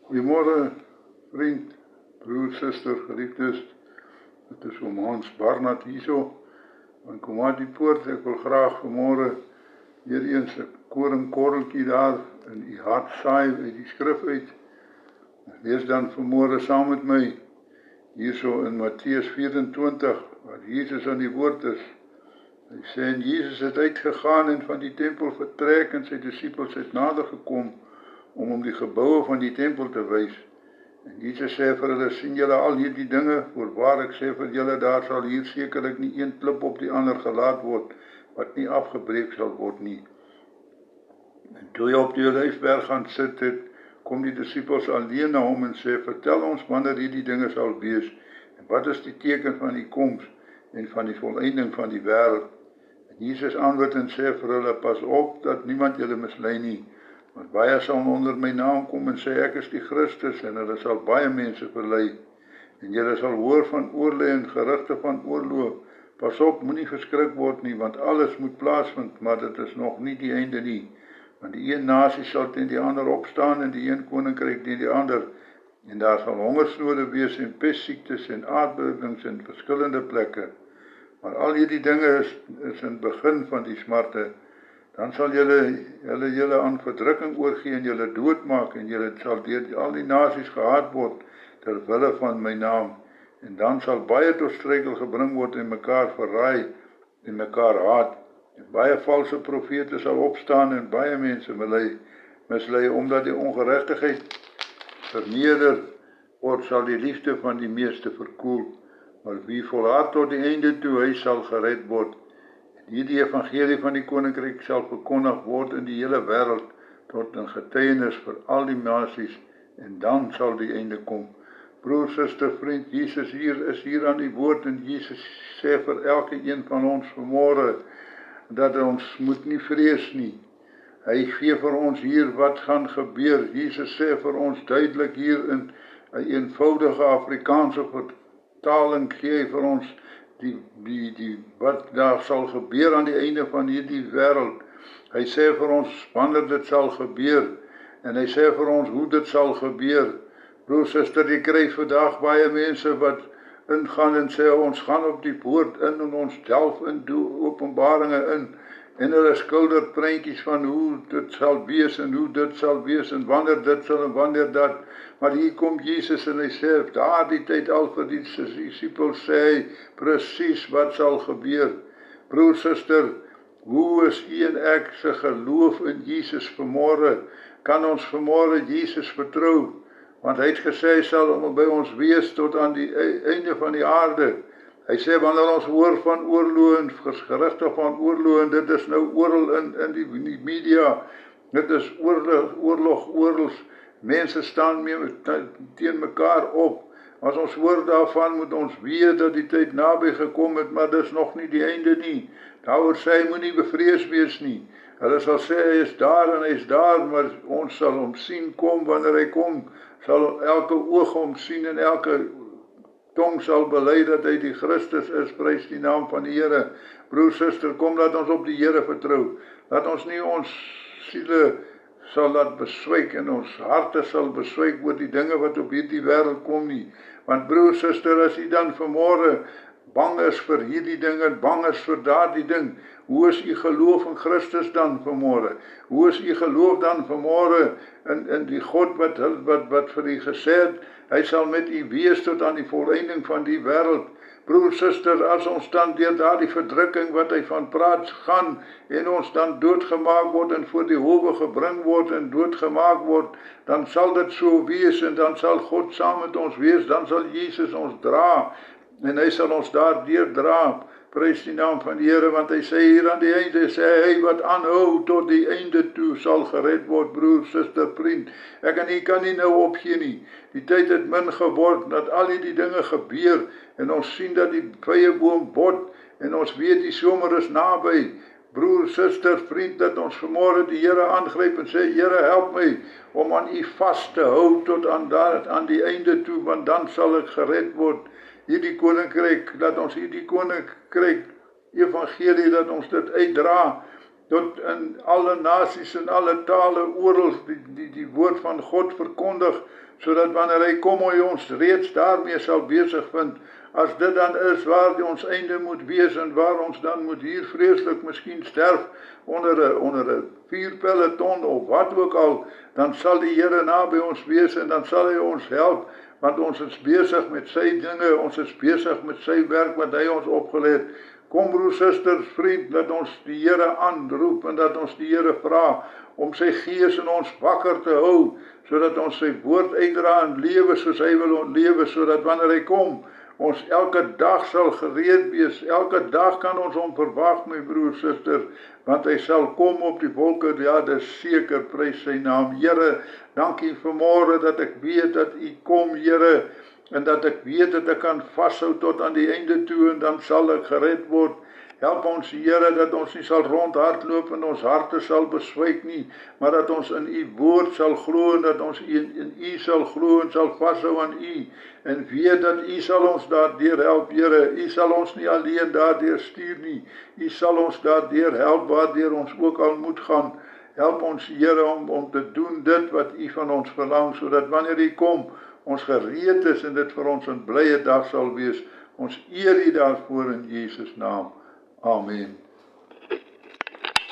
Goeiemôre vriend, broer, suster, geliefdes. Dit is oom Hans Barnard hierso van Komati Poort. Ek wil graag vanmôre weer eens 'n koringkorreltjie daar in die hart saai uit die skrif uit. Lees dan vanmôre saam met my hierso in Matteus 24 waar Jesus aan die woord is. Hy sê en Jesus het uitgegaan en van die tempel vertrek en sy disippels het nader gekom om die geboue van die tempel te wys. En Jesus sê vir hulle, sien julle al hierdie dinge? Voorwaar ek sê vir julle, daar sal hier sekerlik nie een klip op die ander gelaat word, wat nie afgebreek sal word nie. En toe hy op die Olyfberg gaan sit het, kom die disippels alleen na hom en sê, vertel ons wanneer hierdie dinge sal wees, en wat is die teken van die koms en van die volëinding van die wêreld? En Jesus antwoord en sê vir hulle, pas op dat niemand julle mislei nie, want baie sal onder my naam kom en sê ek is die Christus en hulle sal baie mense verlei. En julle sal hoor van oorlog en gerugte van oorlog. Pas op, moenie verskrik word nie, want alles moet plaasvind, maar dit is nog nie die einde nie. Want die een nasie sal teen die ander opstaan en die een koninkryk teen die ander. En daar sal hongersnode wees en pestsiektes en aardbewings in verskillende plekke. Maar al hierdie dinge is in begin van die smarte. Dan sal julle aan verdrukking oorgee en julle doodmaak en julle sal deur al die nasies gehaat word ter wille van my naam. En dan sal baie tot struikel gebring word en mekaar verraai en mekaar haat. En baie valse profete sal opstaan en baie mense mislei omdat die ongeregtigheid verneder word, sal die liefde van die meeste verkoel. Maar wie volhard tot die einde toe, hy sal gered word. Hierdie evangelie van die koninkryk sal verkondig word in die hele wêreld tot 'n getuienis vir al die nasies en dan sal die einde kom. Broer, suster, vriend, Jesus is hier aan die woord en Jesus sê vir elke een van ons vanmôre dat ons moet nie vrees nie. Hy gee vir ons hier wat gaan gebeur. Jesus sê vir ons duidelik hier in 'n eenvoudige Afrikaanse vertaling gee hy vir ons wat daar sal gebeur aan die einde van hierdie wêreld. Hy sê vir ons wanneer dit sal gebeur en hy sê vir ons hoe dit sal gebeur. Broer, suster, jy kry vandag baie mense wat ingaan en sê ons gaan op die poort in en ons delf in Openbaringe in en hulle skilder prentjies van hoe dit sal wees en hoe dit sal wees en wanneer dit sal en wanneer dat. Maar hier kom Jesus en hy sê, daardie tyd al vir die disippels sê hy presies wat sal gebeur. Broer, suster, hoe is u en ek se geloof in Jesus vanmôre? Kan ons vanmôre Jesus vertrou? Want hy het gesê, hy sal by ons wees tot aan die einde van die aarde. Hy sê, wanneer ons hoor van oorlog en gerugte van oorlog, en dit is nou oral in die media, dit is oorlog, mense staan teen mekaar op. As ons hoor daarvan, moet ons weet dat die tyd naby gekom het, maar dis nog nie die einde nie. Daaroor sê hy, moenie bevrees wees nie. Hulle sal sê, hy is daar en hy is daar, maar ons sal hom sien kom, wanneer hy kom, sal elke oog hom sien en elke tong sal bely dat hy die Christus is, prys die naam van die Here. Broer, suster, kom laat ons op die Here vertrou. Laat ons nie ons siele sal laat beswyk en ons harte sal beswyk oor die dinge wat op hierdie wêreld kom nie. Want broer, suster, as jy dan vanmôre bang is vir hierdie ding en bang is vir daardie ding, hoe is u geloof in Christus dan vanmôre? Hoe is u geloof dan vanmôre in die God wat vir u gesê het, hy sal met u wees tot aan die volëinding van die wêreld? Broer, suster, as ons dan deur daardie verdrukking wat hy van praat gaan en ons dan doodgemaak word en voor die howe gebring word en doodgemaak word, dan sal dit so wees en dan sal God saam met ons wees, dan sal Jesus ons dra en hy sal ons daardeur dra. Prys die naam van die Here, want hy sê hier aan die einde, sê hy wat aanhou tot die einde toe sal gered word. Broer, suster, vriend, ek en u kan nie nou opgee nie. Die tyd het min geword dat al die dinge gebeur en ons sien dat die vyeboom bot en ons weet die somer is naby. Broer, suster, vriend, dat ons vanmôre die Here aangryp en sê, Here, help my om aan u vas te hou tot aan die einde toe, want dan sal ek gered word. Hierdie koninkryk, dat ons hierdie koninkryk evangelie, dat ons dit uitdra tot in alle nasies en alle tale oral die woord van God verkondig, sodat wanneer hy kom, hy ons reeds daarmee sal besig vind. As dit dan is waar ons einde moet wees en waar ons dan moet hier vreeslik miskien sterf onder 'n vuurpeloton of wat ook al, dan sal die Here naby ons wees en dan sal hy ons help, want ons is besig met sy dinge, ons is besig met sy werk wat hy ons opgelê het. Kom broers, susters, vriend, dat ons die Here aanroep en dat ons die Here vra om sy gees in ons wakker te hou, sodat ons sy woord uitdra en lewe soos hy wil lewe, sodat wanneer hy kom, ons elke dag sal gereed wees. Elke dag kan ons hom verwag, my broers, susters, want hy sal kom op die wolke. Ja, dis seker, prys sy naam. Here, dankie vanmôre dat ek weet dat u kom, Here, en dat ek weet dat ek kan vashou tot aan die einde toe en dan sal ek gered word. Help ons, Here, dat ons nie sal rondhardloop en ons harte sal beswyk nie, maar dat ons in u woord sal glo en dat ons in u sal glo en sal vashou aan u en weet dat u sal ons daardeur help, Here. U sal ons nie alleen daardeur stuur nie. U sal ons daardeur help waardeur ons ook al moet gaan. Help ons, Here, om te doen dit wat u van ons verlang, sodat wanneer u kom, ons gereed is en dit vir ons 'n blye dag sal wees. Ons eer u daarvoor in Jesus naam. Amen.